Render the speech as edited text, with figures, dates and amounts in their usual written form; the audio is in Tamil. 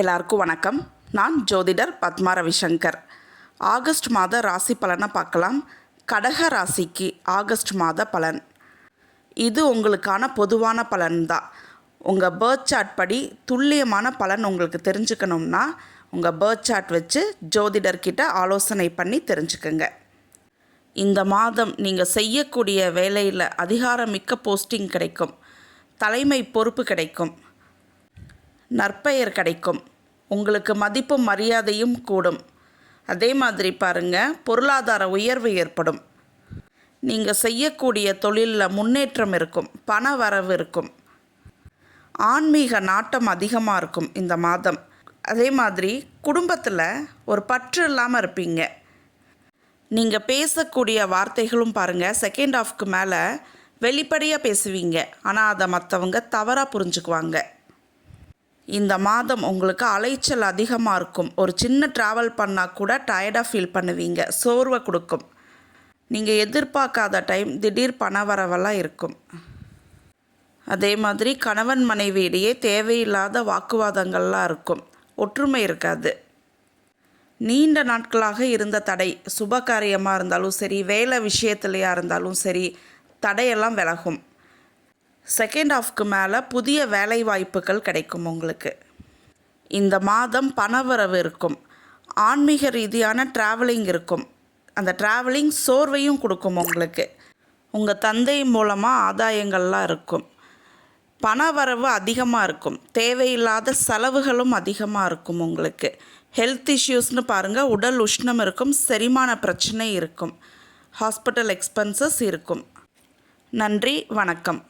எல்லாருக்கும் வணக்கம். நான் ஜோதிடர் பத்மா ரவிசங்கர். ஆகஸ்ட் மாத ராசி பலனை பார்க்கலாம். கடக ராசிக்கு ஆகஸ்ட் மாத பலன் இது உங்களுக்கான பொதுவான பலன் தான். உங்கள் பர்த் சார்ட் படி துல்லியமான பலன் உங்களுக்கு தெரிஞ்சுக்கணும்னா உங்கள் பர்த் சார்ட் வச்சு ஜோதிடர்கிட்ட ஆலோசனை பண்ணி தெரிஞ்சுக்கோங்க. இந்த மாதம் நீங்கள் செய்யக்கூடிய வேலையில் அதிகாரமிக்க போஸ்டிங் கிடைக்கும், தலைமை பொறுப்பு கிடைக்கும், நற்பெயர் கிடைக்கும், உங்களுக்கு மதிப்பும் மரியாதையும் கூடும். அதே மாதிரி பாருங்கள், பொருளாதார உயர்வு ஏற்படும். நீங்கள் செய்யக்கூடிய தொழிலில் முன்னேற்றம் இருக்கும், பண வரவு இருக்கும், ஆன்மீக நாட்டம் அதிகமாக இருக்கும் இந்த மாதம். அதே மாதிரி குடும்பத்தில் ஒரு பற்று இல்லாமல் இருப்பீங்க. நீங்கள் பேசக்கூடிய வார்த்தைகளும் பாருங்கள், செகண்ட் ஹாஃப்க்கு மேலே வெளிப்படையாக பேசுவீங்க, ஆனால் அதை மற்றவங்க தவறாக புரிஞ்சுக்குவாங்க. இந்த மாதம் உங்களுக்கு அலைச்சல் அதிகமாக இருக்கும். ஒரு சின்ன ட்ராவல் பண்ணால் கூட டயர்டாக ஃபீல் பண்ணுவீங்க, சோர்வை கொடுக்கும். நீங்கள் எதிர்பார்க்காத டைம் திடீர் பணவரவெல்லாம் இருக்கும். அதே மாதிரி கணவன் மனைவியிடையே தேவையில்லாத வாக்குவாதங்கள்லாம் இருக்கும், ஒற்றுமை இருக்காது. நீண்ட நாட்களாக இருந்த தடை, சுபகாரியமாக இருந்தாலும் சரி, வேலை விஷயத்துலையாக இருந்தாலும் சரி, தடையெல்லாம் விலகும். செகண்ட் ஹாஃப்க்கு மேலே புதிய வேலை வாய்ப்புகள் கிடைக்கும் உங்களுக்கு. இந்த மாதம் பணவரவு இருக்கும், ஆன்மீக ரீதியான ட்ராவலிங் இருக்கும். அந்த ட்ராவலிங் சோர்வையும் கொடுக்கும் உங்களுக்கு. உங்கள் தந்தை மூலமாக ஆதாயங்கள்லாம் இருக்கும். பணவரவு அதிகமாக இருக்கும், தேவையில்லாத செலவுகளும் அதிகமாக இருக்கும் உங்களுக்கு. ஹெல்த் இஷ்யூஸ்னு பாருங்கள், உடல் உஷ்ணம் இருக்கும், செரிமான பிரச்சனை இருக்கும், ஹாஸ்பிட்டல் எக்ஸ்பென்சஸ் இருக்கும். நன்றி, வணக்கம்.